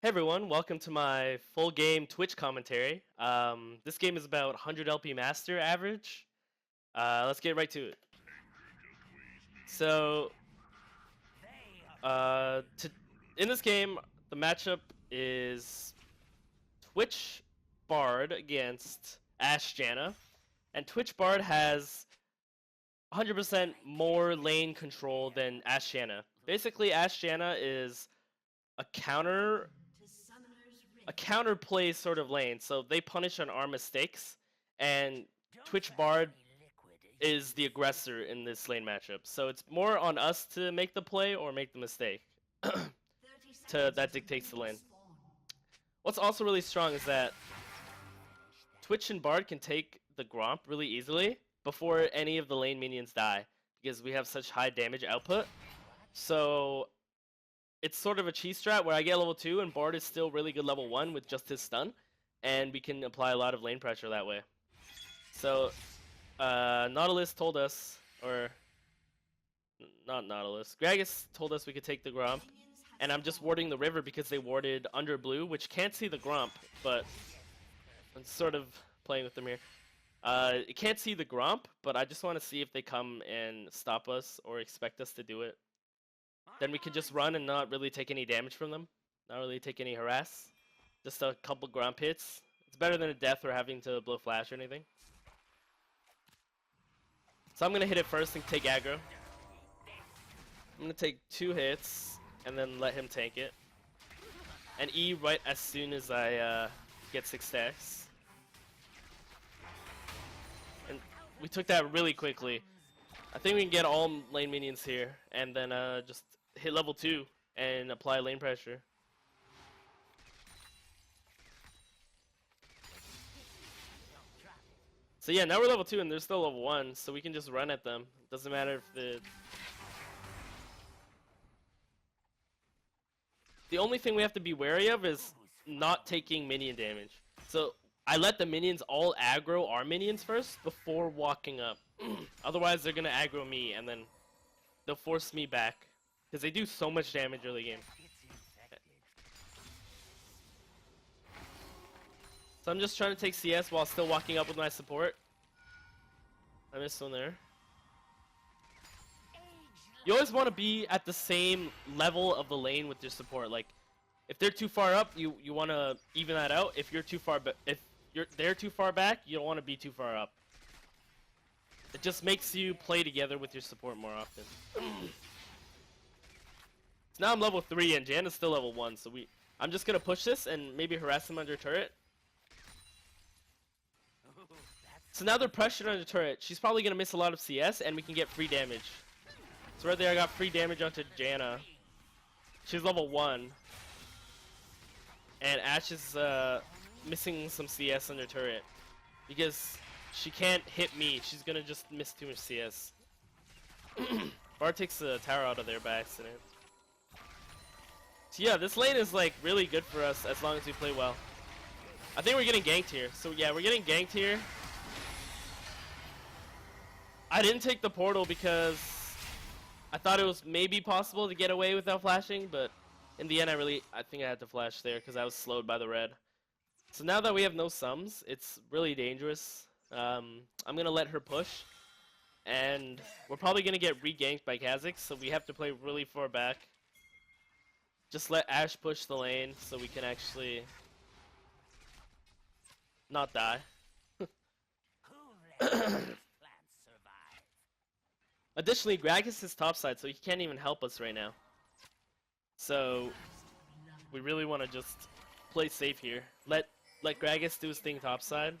Hey everyone, welcome to my full game Twitch commentary. This game is about 100 LP Master average. Let's get right to it. So, in this game, the matchup is Twitch Bard against Ash Janna, and Twitch Bard has 100% more lane control than Ash Janna. Basically, Ash Janna is a counterplay sort of lane, so they punish on our mistakes, and Twitch Bard is the aggressor in this lane matchup. So it's more on us to make the play or make the mistake. That dictates the lane. What's also really strong is that Twitch and Bard can take the Gromp really easily before any of the lane minions die, because we have such high damage output. So it's sort of a cheese strat where I get level 2 and Bard is still really good level 1 with just his stun, and we can apply a lot of lane pressure that way. So Nautilus told us, or not Nautilus, Gragas told us we could take the Gromp, and I'm just warding the river because they warded under blue, which can't see the Gromp, but I'm sort of playing with them here. It can't see the Gromp, but I just want to see if they come and stop us or expect us to do it. Then we could just run and not really take any damage from them. Not really take any harass. Just a couple Gromp hits. It's better than a death or having to blow flash or anything. So I'm going to hit it first and take aggro. I'm going to take 2 hits and then let him tank it. And E right as soon as I get 6 stacks. And we took that really quickly. I think we can get all lane minions here and then just hit level 2 and apply lane pressure. So yeah, now we're level 2 and they're still level 1, so we can just run at them. Doesn't matter if the only thing we have to be wary of is not taking minion damage. So I let the minions all aggro our minions first before walking up. Otherwise they're gonna aggro me and then they'll force me back, because they do so much damage early game. So I'm just trying to take CS while still walking up with my support. I missed one there. You always want to be at the same level of the lane with your support. Like, if they're too far up, you want to even that out. If you're too far, they're too far back, you don't want to be too far up. It just makes you play together with your support more often. So now I'm level 3 and Jan is still level 1, so I'm just gonna push this and maybe harass him under turret. So now they're pressured under turret. She's probably gonna miss a lot of CS and we can get free damage. So right there I got free damage onto Janna. She's level 1. And Ash is missing some CS under turret, because she can't hit me. She's gonna just miss too much CS. Bard takes the tower out of there by accident. So yeah, this lane is like really good for us as long as we play well. I think we're getting ganked here. So yeah, we're getting ganked here. I didn't take the portal because I thought it was maybe possible to get away without flashing, but in the end I think I had to flash there because I was slowed by the red. So now that we have no sums, it's really dangerous. I'm gonna let her push, and we're probably gonna get re-ganked by Kha'Zix, so we have to play really far back. Just let Ash push the lane so we can actually not die. Additionally, Gragas is topside, so he can't even help us right now. So we really want to just play safe here. Let Gragas do his thing topside.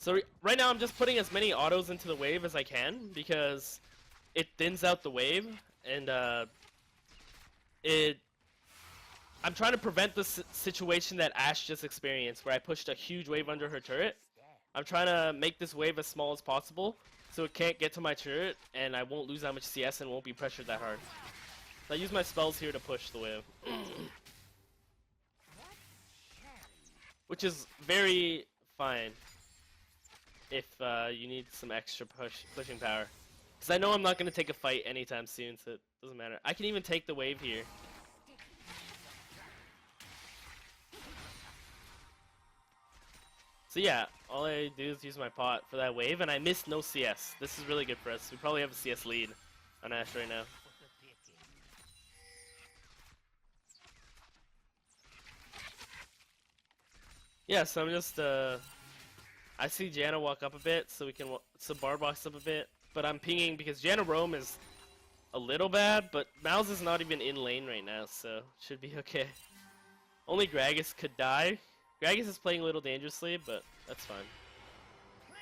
So right now I'm just putting as many autos into the wave as I can because it thins out the wave, and I'm trying to prevent the situation that Ash just experienced, where I pushed a huge wave under her turret. I'm trying to make this wave as small as possible so it can't get to my turret and I won't lose that much CS and won't be pressured that hard. So I use my spells here to push the wave. Which is very fine. if you need some extra pushing power. Because I know I'm not going to take a fight anytime soon, so it doesn't matter. I can even take the wave here. So yeah, all I do is use my pot for that wave, and I missed no CS. This is really good for us. We probably have a CS lead on Ashe right now. Yeah, so I'm just, I see Janna walk up a bit, so we can, so bar box up a bit. But I'm pinging because Janna roam is a little bad, but Mouse is not even in lane right now, so should be okay. Only Gragas could die. Gragas is playing a little dangerously, but that's fine.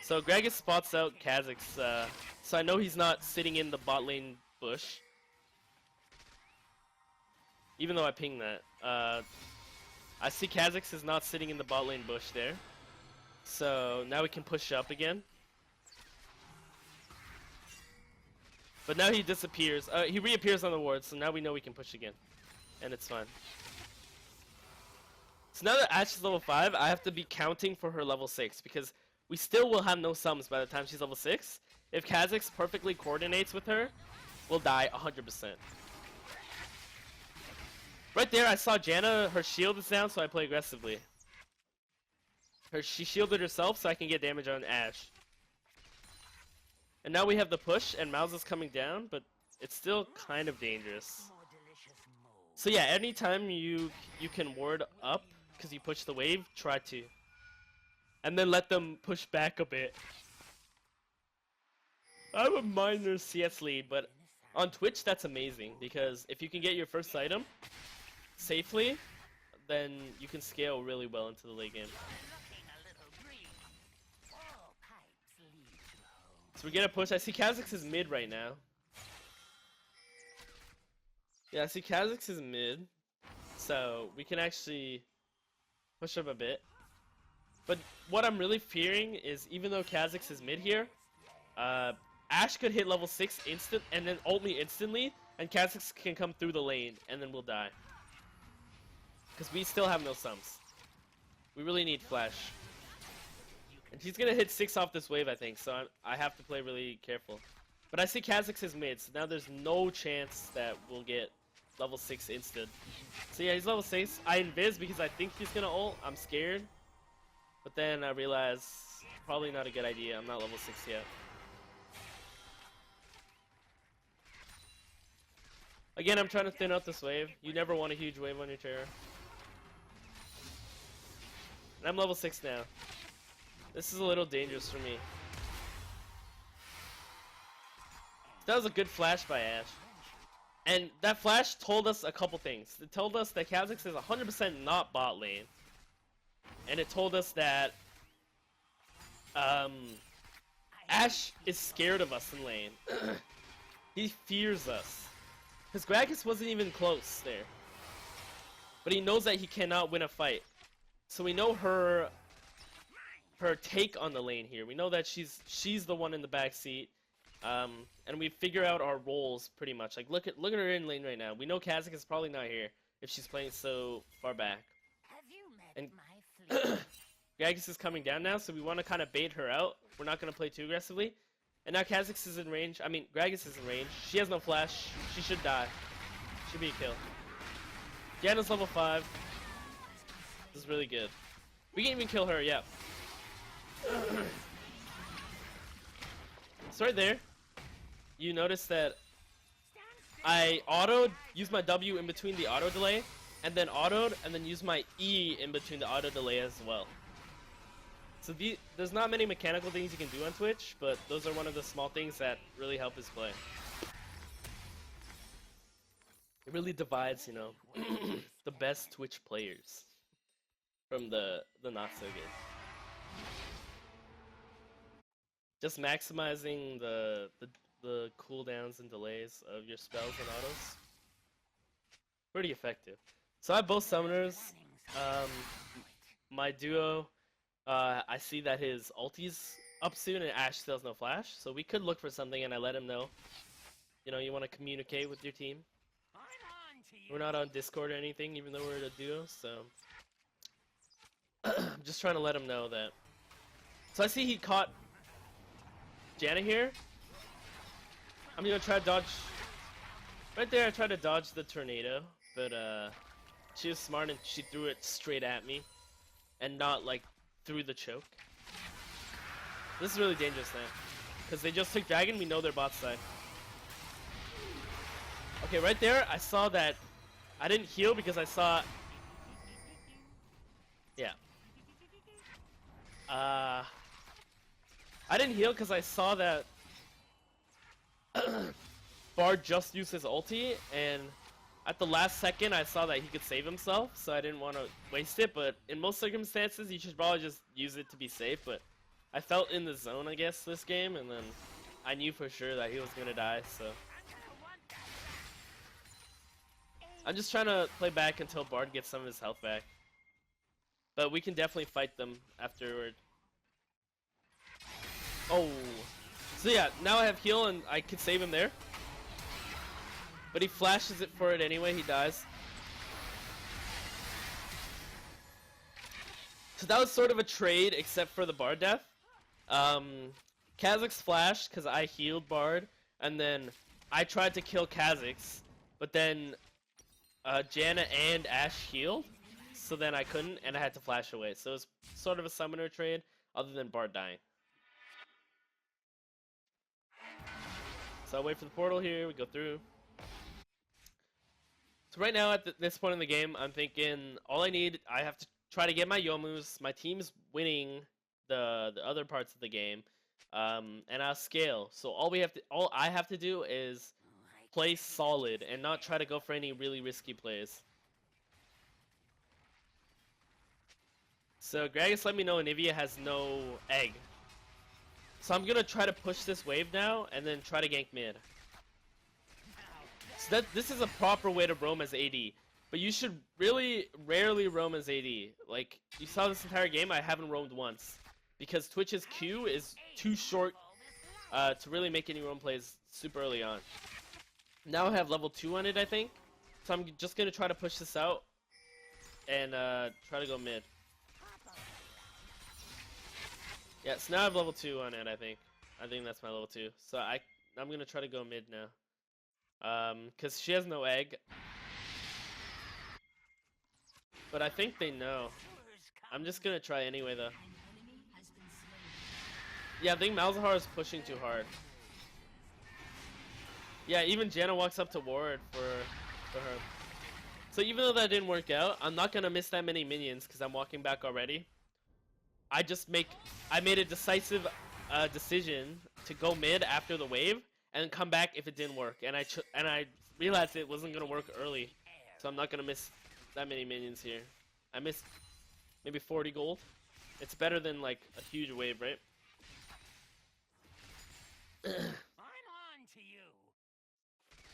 So Gragas spots out Kha'Zix, so I know he's not sitting in the bot lane bush. Even though I pinged that. I see Kha'Zix is not sitting in the bot lane bush there. So now we can push up again. But now he disappears. He reappears on the ward, so now we know we can push again. And it's fine. So now that Ashe is level 5, I have to be counting for her level 6, because we still will have no sums by the time she's level 6. If Kha'Zix perfectly coordinates with her, we'll die 100%. Right there, I saw Janna, her shield is down, so I play aggressively. She shielded herself, so I can get damage on Ashe. And now we have the push, and Mouse is coming down, but it's still kind of dangerous. So yeah, anytime you can ward up, because you push the wave, try to. And then let them push back a bit. I have a minor CS lead, but on Twitch that's amazing, because if you can get your first item safely, then you can scale really well into the late game. So we get a push. I see Kha'Zix is mid right now. Yeah, I see Kha'Zix is mid. So we can actually push up a bit. But what I'm really fearing is, even though Kha'Zix is mid here, Ashe could hit level 6 instant and then ult me instantly, and Kha'Zix can come through the lane and then we'll die. Because we still have no sums. We really need flash. And he's gonna hit 6 off this wave, I think, so I have to play really careful. But I see Kha'Zix is mid, so now there's no chance that we'll get level 6 instant. So yeah, he's level 6. I invis because I think he's gonna ult. I'm scared. But then I realize, probably not a good idea. I'm not level 6 yet. Again, I'm trying to thin out this wave. You never want a huge wave on your Terror. And I'm level 6 now. This is a little dangerous for me. That was a good flash by Ashe. And that flash told us a couple things. It told us that Kha'Zix is 100% not bot lane. And it told us that Ashe is scared of us in lane. He fears us. Because Gragas wasn't even close there. But he knows that he cannot win a fight. So we know her take on the lane here. We know that she's the one in the back seat. And we figure out our roles pretty much. Like look at her in lane right now. We know Kha'Zix is probably not here if she's playing so far back. And Gragas is coming down now, so we want to kind of bait her out. We're not going to play too aggressively. And now Kha'Zix is in range. I mean, Gragas is in range. She has no flash. She should die. Should be a kill. Janna's level 5. This is really good. We can even kill her, yeah. So right there, you notice that I autoed, used my W in between the auto delay, and then autoed, and then used my E in between the auto delay as well. So there's not many mechanical things you can do on Twitch, but those are one of the small things that really help his play. It really divides, you know, the best Twitch players from the not so good. Just maximizing the cooldowns and delays of your spells and autos. Pretty effective. So I have both summoners. My duo, I see that his ulti's up soon and Ashe still has no flash. So we could look for something, and I let him know. You know, you want to communicate with your team. We're not on Discord or anything, even though we're a duo, so I'm just trying to let him know that. So I see he caught Janna here. I'm gonna try to dodge. Right there, I tried to dodge the tornado, but she was smart and she threw it straight at me, and not like through the choke. This is really dangerous now, because they just took dragon. We know they're bot side. Okay, right there, I saw that. I didn't heal because I saw. Yeah. I didn't heal because I saw that Bard just used his ulti, and at the last second I saw that he could save himself, so I didn't want to waste it. But in most circumstances, you should probably just use it to be safe. But I felt in the zone, I guess, this game, and then I knew for sure that he was gonna die, so I'm just trying to play back until Bard gets some of his health back. But we can definitely fight them afterward. Oh. So yeah, now I have heal and I could save him there. But he flashes it for it anyway, he dies. So that was sort of a trade except for the Bard death. Kha'Zix flashed because I healed Bard, and then I tried to kill Kha'Zix, but then Janna and Ashe healed, so then I couldn't, and I had to flash away. So it was sort of a summoner trade, other than Bard dying. So I'll wait for the portal here, we go through. So right now, at this point in the game, I'm thinking, all I need, I have to try to get my Yomus, my team's winning the other parts of the game, and I'll scale. So all I have to do is play solid and not try to go for any really risky plays. So Gragas let me know Anivia has no egg. So I'm gonna try to push this wave now and then try to gank mid. So this is a proper way to roam as AD. But you should really rarely roam as AD. Like, you saw this entire game, I haven't roamed once. Because Twitch's Q is too short to really make any roam plays super early on. Now I have level 2 on it, I think. So I'm just gonna try to push this out and try to go mid. Yeah, so now I have level 2 on it, I think. I think that's my level 2. So I'm gonna try to go mid now. Cause she has no egg. But I think they know. I'm just gonna try anyway though. Yeah, I think Malzahar is pushing too hard. Yeah, even Janna walks up to ward for her. So even though that didn't work out, I'm not gonna miss that many minions because I'm walking back already. I made a decisive decision to go mid after the wave and come back if it didn't work. And I realized it wasn't gonna work early, so I'm not gonna miss that many minions here. I missed maybe 40 gold. It's better than like a huge wave, right? I'm on to you.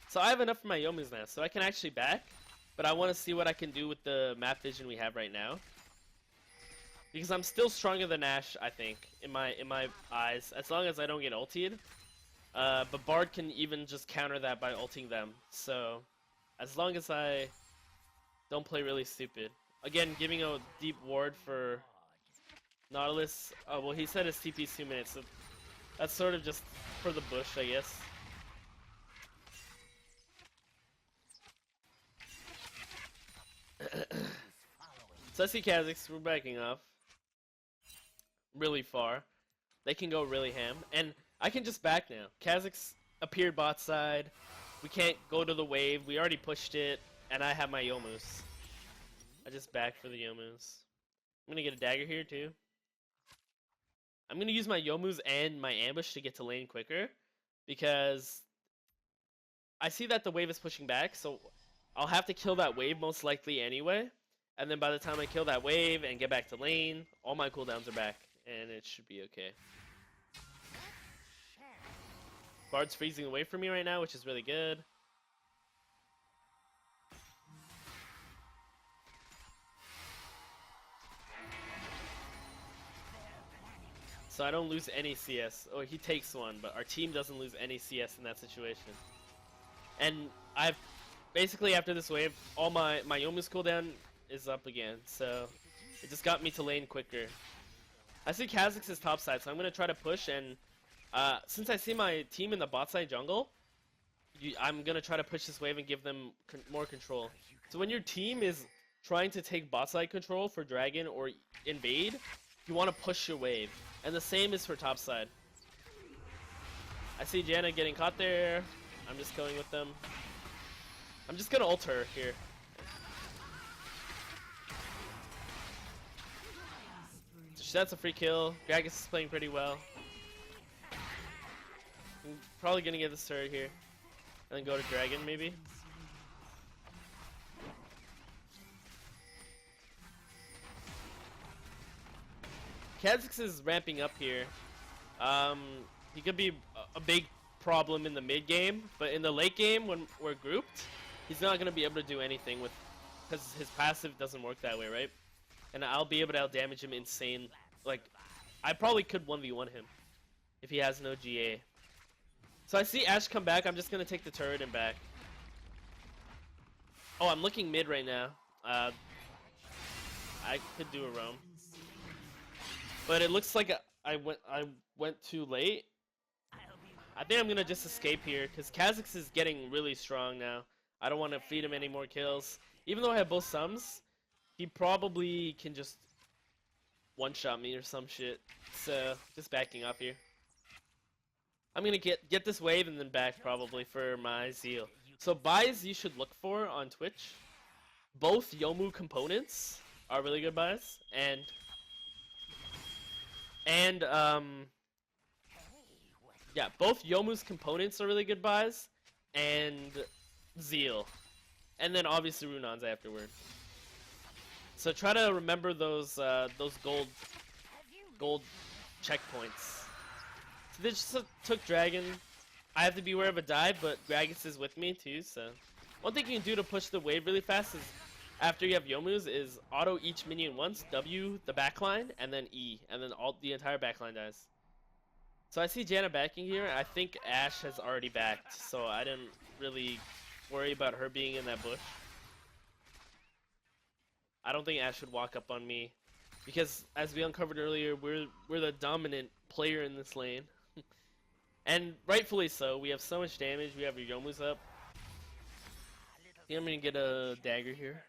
So I have enough for my Yomus now, so I can actually back. But I want to see what I can do with the map vision we have right now. Because I'm still stronger than Ashe, I think, in my eyes, as long as I don't get ultied. But Bard can even just counter that by ulting them. So as long as I don't play really stupid. Again, giving a deep ward for Nautilus. Oh, well, he said his TP is 2 minutes, so that's sort of just for the bush, I guess. So I see Kha'Zix, we're backing off. Really far. They can go really ham. And I can just back now. Kha'Zix appeared bot side. We can't go to the wave. We already pushed it. And I have my Yomus. I just back for the Yomus. I'm gonna get a dagger here too. I'm gonna use my Yomus and my ambush to get to lane quicker. Because I see that the wave is pushing back. So I'll have to kill that wave most likely anyway. And then by the time I kill that wave and get back to lane, all my cooldowns are back. And it should be okay. Bard's freezing away from me right now, which is really good. So I don't lose any CS. Oh, he takes one, but our team doesn't lose any CS in that situation. And I've basically after this wave, all my Yomu's cooldown is up again, so it just got me to lane quicker. I see Kha'Zix is top side, so I'm gonna try to push and Since I see my team in the bot side jungle, I'm gonna try to push this wave and give them more control. So when your team is trying to take bot side control for Dragon or invade, you want to push your wave. And the same is for top side. I see Janna getting caught there. I'm just going with them. I'm just gonna ult her here. So that's a free kill. Gragas is playing pretty well. I'm probably gonna get this turret here. And then go to Dragon maybe. Kha'Zix is ramping up here. He could be a big problem in the mid game, but in the late game when we're grouped, he's not gonna be able to do anything with, because his passive doesn't work that way, right? And I'll be able to outdamage him insane. Like, I probably could 1v1 him if he has no GA. So I see Ashe come back. I'm just gonna take the turret and back. Oh, I'm looking mid right now. I could do a roam, but it looks like I went too late. I think I'm gonna just escape here because Kha'Zix is getting really strong now. I don't want to feed him any more kills. Even though I have both sums, he probably can just one-shot me or some shit. So just backing off here. I'm gonna get this wave and then back probably for my Zeal. So buys you should look for on Twitch. Both Yomu components are really good buys, and yeah, both Yomu's components are really good buys, and Zeal, and then obviously Runon's afterward. So try to remember those gold checkpoints. So they just took Dragon. I have to be aware of a dive, but Gragas is with me too, so one thing you can do to push the wave really fast is, after you have Yomu's, is auto each minion once, W the backline, and then E, and then the entire backline dies. So I see Janna backing here. I think Ashe has already backed, so I didn't really worry about her being in that bush. I don't think Ashe should walk up on me, because as we uncovered earlier, we're the dominant player in this lane. And rightfully so. We have so much damage. We have your Yomu's up. I think I'm gonna get a dagger here.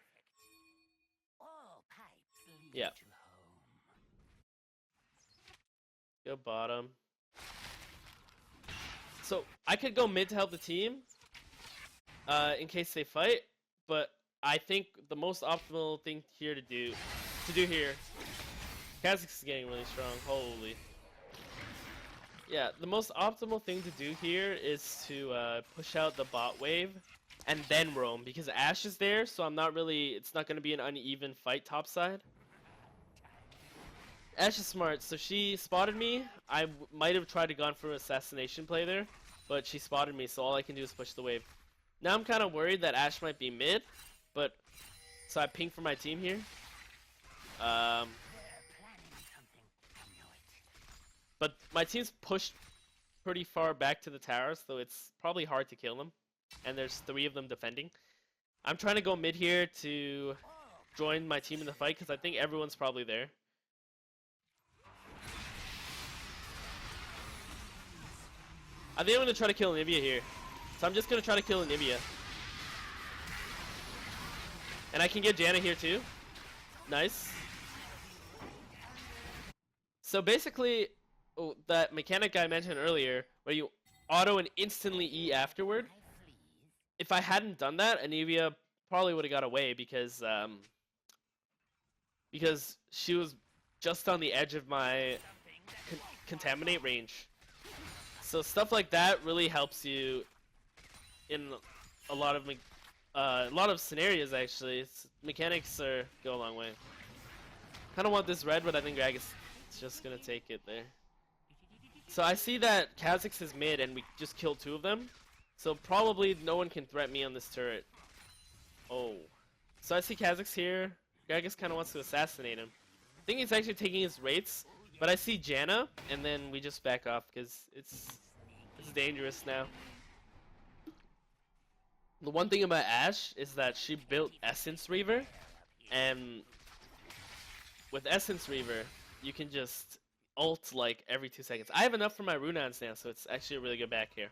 Yeah. Go bottom. So I could go mid to help the team in case they fight, but I think the most optimal thing here to do here. Kha'Zix is getting really strong. Holy. Yeah, the most optimal thing to do here is to push out the bot wave and then roam, because Ashe is there, so it's not going to be an uneven fight topside. Ashe is smart, so she spotted me. I might have tried to gone for an assassination play there, but she spotted me, so all I can do is push the wave. Now I'm kind of worried that Ashe might be mid, but so I ping for my team here. But my team's pushed pretty far back to the tower, so it's probably hard to kill them. And there's 3 of them defending. I'm trying to go mid here to join my team in the fight, because I think everyone's probably there. I think I'm going to try to kill Anivia here. So I'm just going to try to kill Anivia. And I can get Janna here too. Nice. So basically, that mechanic I mentioned earlier, where you auto and instantly E afterward, if I hadn't done that, Anivia probably would have got away, because she was just on the edge of my contaminate range. So stuff like that really helps you in a lot of scenarios. Actually, mechanics go a long way. Kind of want this red, but I think Gragas is just gonna take it there. So I see that Kha'Zix is mid, and we just killed 2 of them. So probably no one can threat me on this turret. Oh. So I see Kha'Zix here. Gragas kind of wants to assassinate him. I think he's actually taking his rates, but I see Janna, and then we just back off because it's dangerous now. The one thing about Ashe is that she built Essence Reaver, and with Essence Reaver, you can just ult like every 2 seconds. I have enough for my Runans now, so it's actually a really good back here.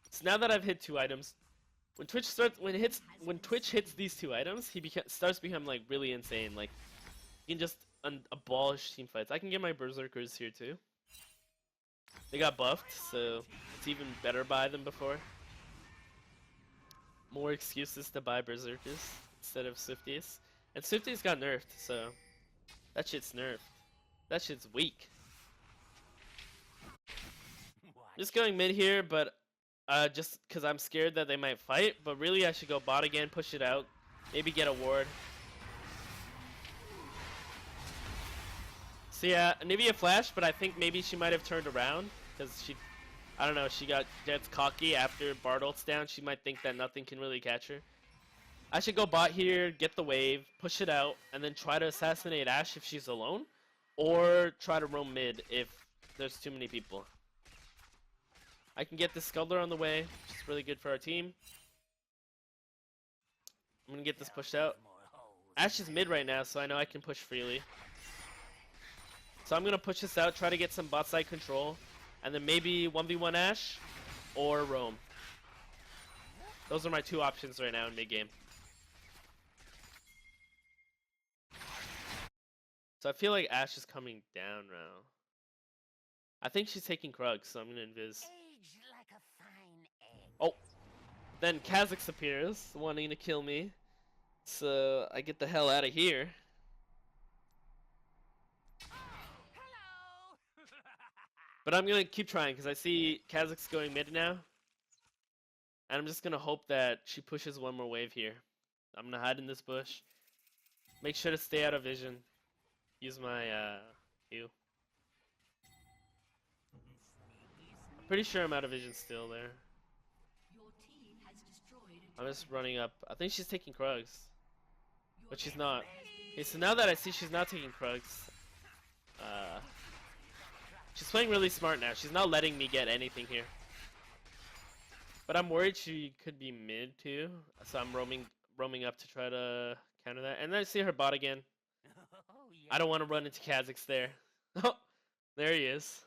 So now that I've hit 2 items, when Twitch hits these 2 items, he starts becoming like really insane. Like you can just abolish team fights. I can get my berserkers here too. They got buffed, so it's even better buy than before. More excuses to buy berserkers instead of Swifties. And Swifties got nerfed, so that shit's nerfed. That shit's weak. Just going mid here, but just because I'm scared that they might fight. But really, I should go bot again, push it out, maybe get a ward. So yeah, Anivia flashed, but I think maybe she might have turned around because she, I don't know, she gets cocky after Bard ult's down. She might think that nothing can really catch her. I should go bot here, get the wave, push it out, and then try to assassinate Ashe if she's alone, or try to roam mid if there's too many people. I can get this Scuddler on the way, which is really good for our team. I'm gonna get this pushed out. Ashe is mid right now, so I know I can push freely. So I'm gonna push this out, try to get some bot side control, and then maybe 1v1 Ashe or roam. Those are my 2 options right now in mid game. So I feel like Ashe is coming down now. I think she's taking Krug, so I'm gonna invis. Oh, then Kha'Zix appears, wanting to kill me. So I get the hell out of here. But I'm gonna keep trying because I see Kha'Zix going mid now. And I'm just gonna hope that she pushes one more wave here. I'm gonna hide in this bush. Make sure to stay out of vision. Use my Q. I'm pretty sure I'm out of vision still there. I'm just running up. I think she's taking Krugs. But she's not. Okay, so now that I see she's not taking Krugs, she's playing really smart now. She's not letting me get anything here. But I'm worried she could be mid too. So I'm roaming up to try to counter that. And then I see her bot again. I don't want to run into Kha'Zix there. Oh, there he is.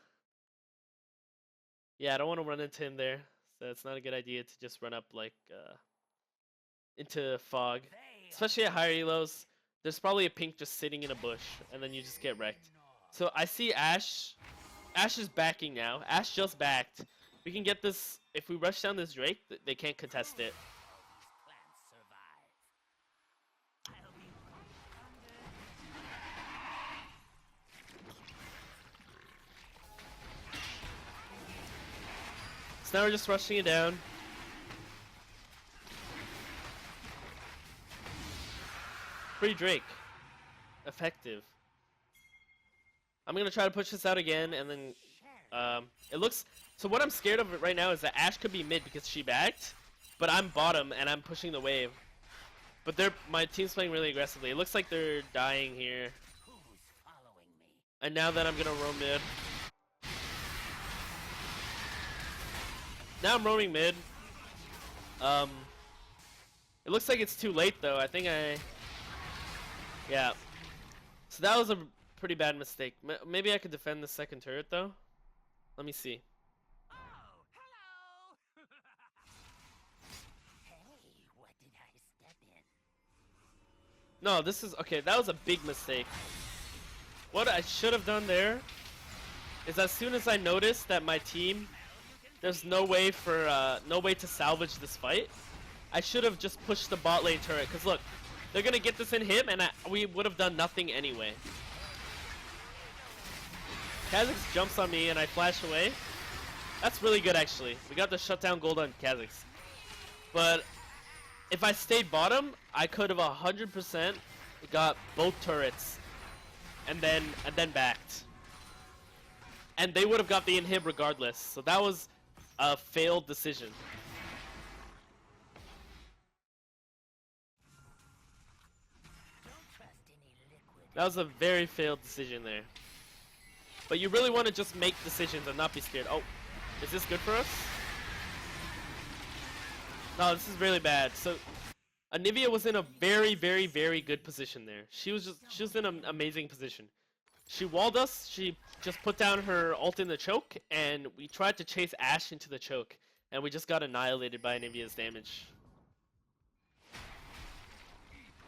Yeah, I don't want to run into him there. So it's not a good idea to just run up like into fog. Especially at higher elos. There's probably a pink just sitting in a bush and then you just get wrecked. So I see Ashe. Ashe is backing now. Ashe just backed. We can get this. If we rush down this Drake, they can't contest it. So now we're just rushing it down. Free Drake. Effective. I'm gonna try to push this out again, and then it looks. So what I'm scared of right now is that Ashe could be mid because she backed, but I'm bottom and I'm pushing the wave. But my team's playing really aggressively. It looks like they're dying here. And now that I'm gonna roam mid. Now I'm roaming mid. It looks like it's too late though. I think yeah. So that was a pretty bad mistake. Maybe I could defend the second turret though. Let me see. Oh, hello. Hey, what did I step in? No, this is okay. That was a big mistake. What I should have done there is as soon as I noticed that my team, there's no way to salvage this fight, I should have just pushed the bot lane turret. Cause look, they're gonna get this in him, and we would have done nothing anyway. Kha'Zix jumps on me, and I flash away. That's really good, actually. We got the shutdown gold on Kha'Zix. But if I stayed bottom, I could have 100% got both turrets, and then backed. And they would have got the inhib regardless. So that was a failed decision. That was a very failed decision there. But you really want to just make decisions and not be scared. Oh, is this good for us? No, this is really bad. So Anivia was in a very, very, very good position there. She was in an amazing position. She walled us, she just put down her ult in the choke, and we tried to chase Ashe into the choke, and we just got annihilated by Nivea's damage.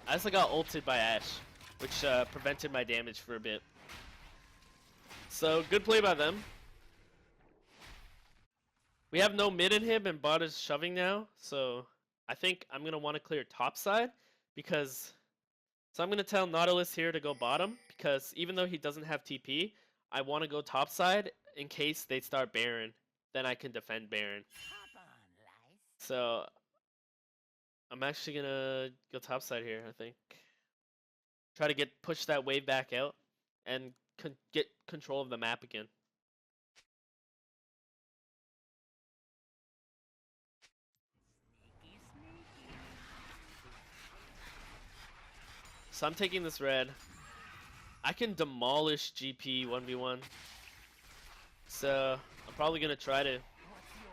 I also got ulted by Ashe, which prevented my damage for a bit. So, good play by them. We have no mid inhib and bot is shoving now, so I think I'm going to want to clear top side because... So I'm going to tell Nautilus here to go bottom because even though he doesn't have TP, I want to go top side in case they start Baron. Then I can defend Baron. So I'm actually going to go top side here, I think. Try to push that wave back out and get control of the map again. So I'm taking this red. I can demolish GP 1v1. So I'm probably going to try to.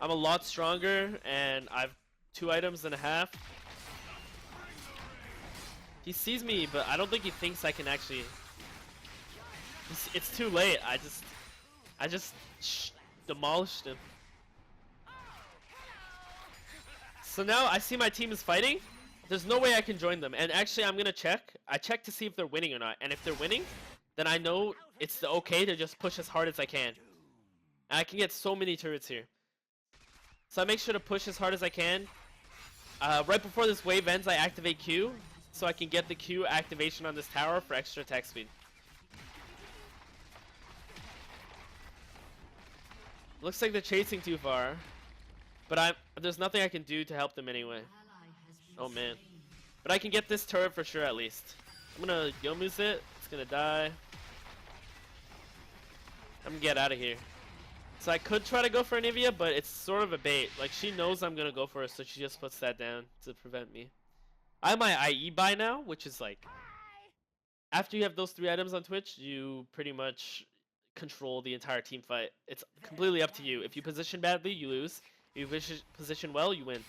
I'm a lot stronger and I've 2 items and a half. He sees me, but I don't think he thinks I can actually. It's too late. I just demolished him. So now I see my team is fighting. There's no way I can join them. And actually, I'm gonna check. I check to see if they're winning or not. And if they're winning, then I know it's okay to just push as hard as I can. And I can get so many turrets here. So I make sure to push as hard as I can. Right before this wave ends, I activate Q, so I can get the Q activation on this tower for extra attack speed. Looks like they're chasing too far, but there's nothing I can do to help them anyway. Oh man. But I can get this turret for sure at least. I'm gonna Yomu's it. It's gonna die. I'm gonna get out of here. So I could try to go for Nivea, but it's sort of a bait. Like, she knows I'm gonna go for it, so she just puts that down to prevent me. I have my IE buy now, which is like... After you have those 3 items on Twitch, you pretty much control the entire team fight. It's completely up to you. If you position badly, you lose. If you position well, you win.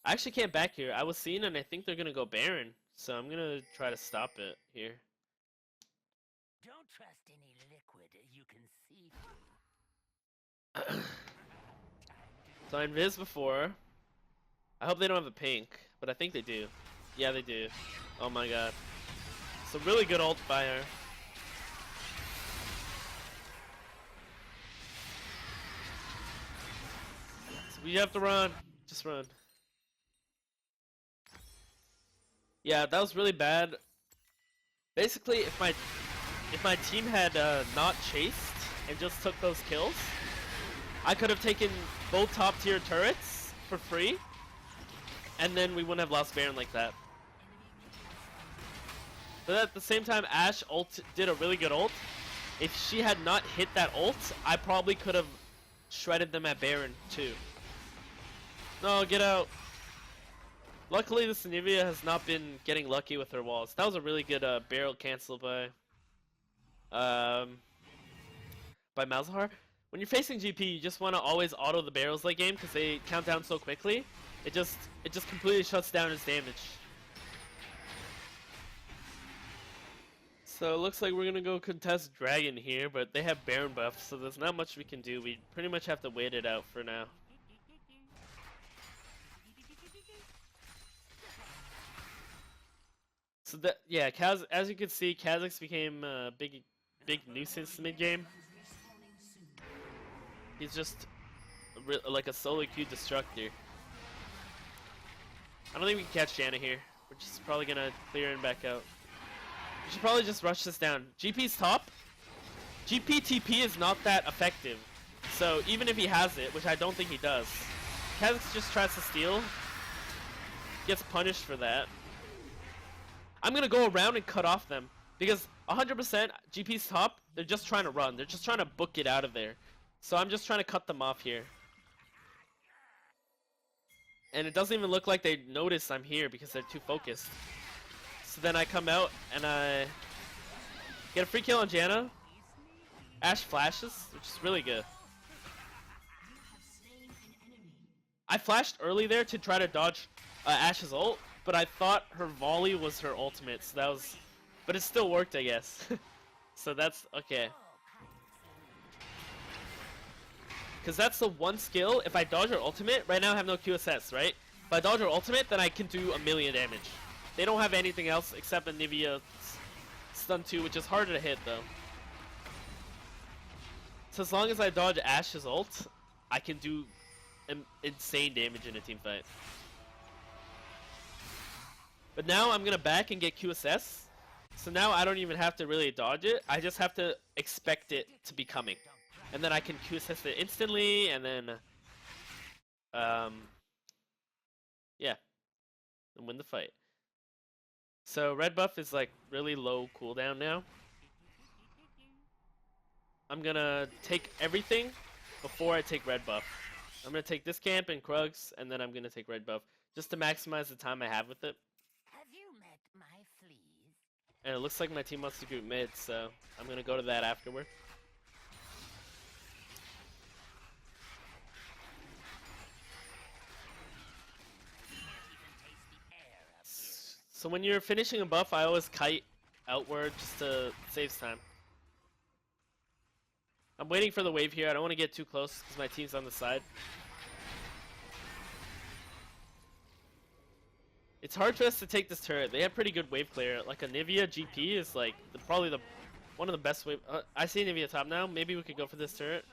I actually can't back here. I was seen, and I think they're gonna go Baron. So I'm gonna try to stop it here. Don't trust any liquid you can see So I invis before. I hope they don't have a pink, but I think they do. Yeah, they do. Oh my god. So really good ult by her. So we have to run. Just run. Yeah, that was really bad. Basically, if my team had not chased and just took those kills, I could have taken both top tier turrets for free, and then we wouldn't have lost Baron like that. But at the same time, Ashe did a really good ult. If she had not hit that ult, I probably could have shredded them at Baron too. No, get out. Luckily, this Nivea has not been getting lucky with her walls. That was a really good barrel cancel by Malzahar. When you're facing GP, you just want to always auto the barrels late game because they count down so quickly. It just completely shuts down his damage. So it looks like we're gonna go contest Dragon here, but they have Baron buff, so there's not much we can do. We pretty much have to wait it out for now. So that, yeah, as you can see, Kha'Zix became a big nuisance mid game. He's just like a solo Q destructor. I don't think we can catch Janna here. We're just probably gonna clear and back out. We should probably just rush this down. GP's top. GP TP is not that effective. So even if he has it, which I don't think he does, Kha'Zix just tries to steal. Gets punished for that. I'm gonna go around and cut off them because 100% GP's top. They're just trying to run. They're just trying to book it out of there. So I'm just trying to cut them off here. And it doesn't even look like they notice I'm here because they're too focused. So then I come out and I get a free kill on Janna. Ashe flashes, which is really good. I flashed early there to try to dodge Ashe's ult, but I thought her volley was her ultimate, so that was... But it still worked, I guess. So that's okay. Because that's the one skill. If I dodge her ultimate, right now I have no QSS, right? If I dodge her ultimate, then I can do 1,000,000 damage. They don't have anything else except a Nivea stun 2, which is harder to hit though. So as long as I dodge Ashe's ult, I can do insane damage in a team fight. But now I'm gonna back and get QSS. So now I don't even have to really dodge it. I just have to expect it to be coming. And then I can QSS it instantly, and then yeah, and win the fight. So red buff is like really low cooldown now. I'm gonna take everything before I take red buff. I'm gonna take this camp and Krugs, and then I'm gonna take red buff just to maximize the time I have with it. Have you met my fleas? And it looks like my team wants to group mid, so I'm gonna go to that afterward. So when you're finishing a buff, I always kite outward just to save time. I'm waiting for the wave here. I don't want to get too close because my team's on the side. It's hard for us to take this turret. They have pretty good wave clear. Like a Nivea GP is like probably one of the best wave. I see Nivea top now. Maybe we could go for this turret.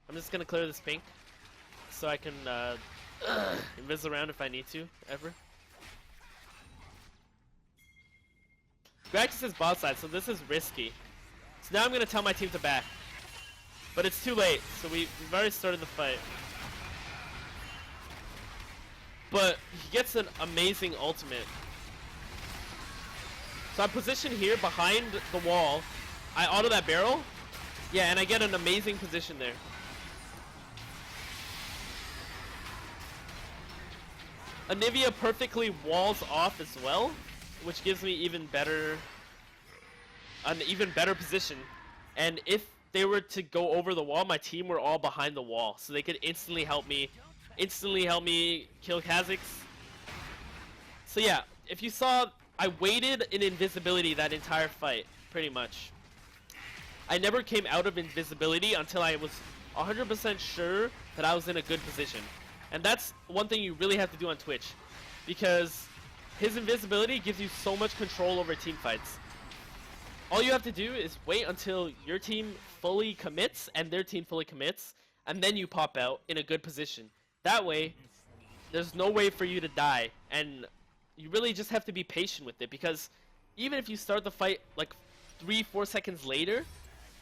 I'm just gonna clear this pink so I can invis around if I need to ever. Grax is bot side, so this is risky. So now I'm gonna tell my team to back, but it's too late. So we've already started the fight. But he gets an amazing ultimate. So I'm positioned here behind the wall. I auto that barrel. Yeah, and I get an amazing position there. Anivia perfectly walls off as well, which gives me an even better position. And if they were to go over the wall, my team were all behind the wall, so they could instantly help me kill Kha'Zix. So yeah, if you saw, I waited in invisibility that entire fight, pretty much. I never came out of invisibility until I was 100% sure that I was in a good position. And that's one thing you really have to do on Twitch, because his invisibility gives you so much control over team fights. All you have to do is wait until your team fully commits and their team fully commits, and then you pop out in a good position. That way, there's no way for you to die, and you really just have to be patient with it, because even if you start the fight like 3-4 seconds later,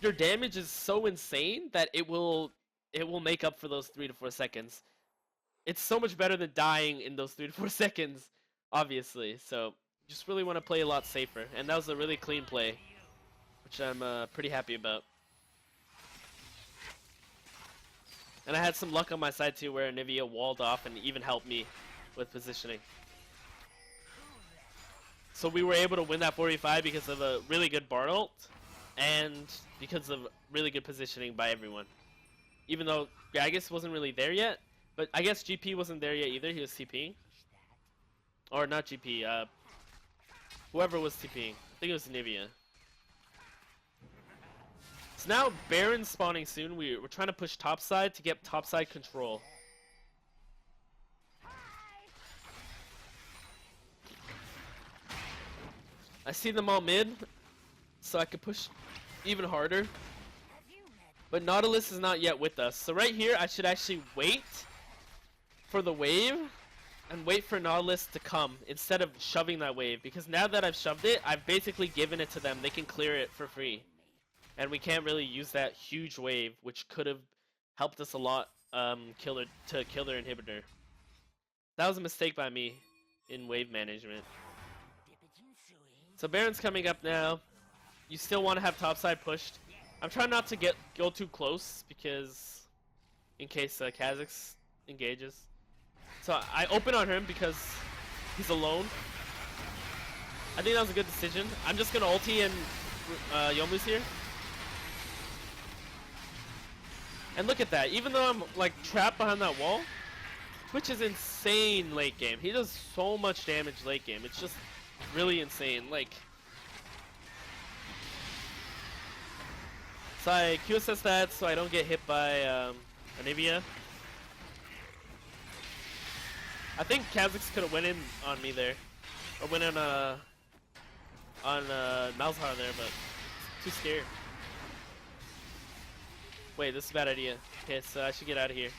your damage is so insane that it will make up for those 3 to 4 seconds. It's so much better than dying in those 3 to 4 seconds, obviously. So you just really want to play a lot safer, and that was a really clean play, which I'm pretty happy about. And I had some luck on my side too, where Nivea walled off and even helped me with positioning. So we were able to win that 45 because of a really good Bard ult, and because of really good positioning by everyone. Even though Gragas wasn't really there yet, but I guess GP wasn't there yet either, he was TPing. Or not GP, whoever was TPing. I think it was Nivea. So now Baron's spawning soon. We're trying to push topside to get topside control. I see them all mid, so I could push even harder. But Nautilus is not yet with us. So right here, I should actually wait for the wave and wait for Nautilus to come instead of shoving that wave. Because now that I've shoved it, I've basically given it to them. They can clear it for free. And we can't really use that huge wave, which could have helped us a lot to kill their inhibitor. That was a mistake by me in wave management. So Baron's coming up now. You still want to have topside pushed. I'm trying not to go too close, because in case Kha'Zix engages. So I open on him because he's alone. I think that was a good decision. I'm just gonna ulti and Yomu's here. And look at that. Even though I'm like trapped behind that wall, Twitch is insane late game. He does so much damage late game. It's just really insane. Like, So I QSS that so I don't get hit by Anivia. I think Kha'Zix could have went in on me there, or went in on Malzahar there, but too scared. Wait, this is a bad idea. Okay, so I should get out of here.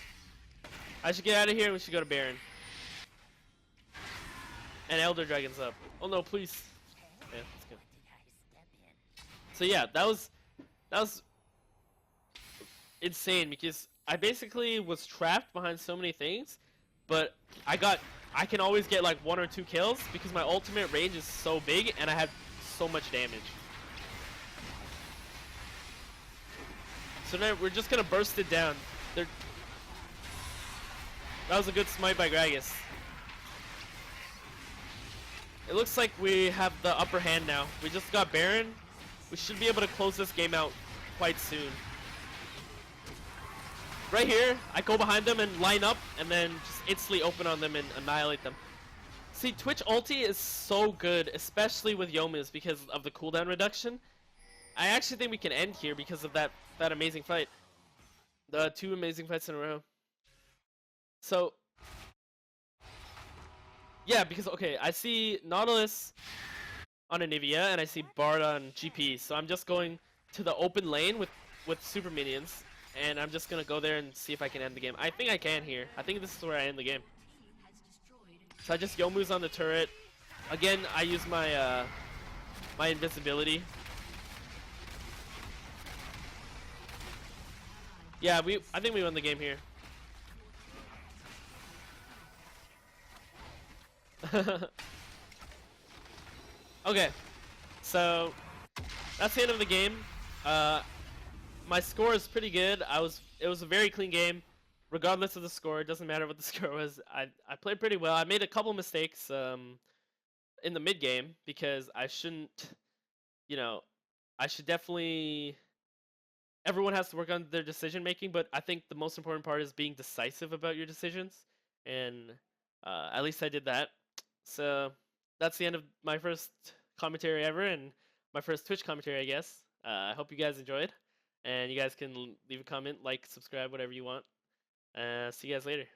I should get out of here and we should go to Baron. And Elder Dragon's up. Oh no, please. Yeah, let's go. So yeah, that was insane because I basically was trapped behind so many things, but I can always get like 1 or 2 kills because my ultimate range is so big and I have so much damage. So now we're just gonna burst it down. That was a good smite by Gragas. It looks like we have the upper hand now. We just got Baron. We should be able to close this game out quite soon. Right here, I go behind them and line up and then just instantly open on them and annihilate them. See, Twitch ulti is so good, especially with Youmuu's because of the cooldown reduction. I actually think we can end here because of that amazing fight. The 2 amazing fights in a row. So, yeah, because, okay, I see Nautilus on Anivia and I see Bard on GP. So I'm just going to the open lane with super minions. And I'm just going to go there and see if I can end the game. I think I can here. I think this is where I end the game. So I just Youmuu's on the turret. Again, I use my my invisibility. Yeah, I think we won the game here. Okay, so that's the end of the game. My score is pretty good. It was a very clean game, regardless of the score. It doesn't matter what the score was. I played pretty well. I made a couple mistakes in the mid game because I shouldn't, you know, I should definitely. Everyone has to work on their decision making, but I think the most important part is being decisive about your decisions, and at least I did that. So that's the end of my first commentary ever and my first Twitch commentary, I guess. I hope you guys enjoyed, and you guys can leave a comment, like, subscribe, whatever you want. See you guys later.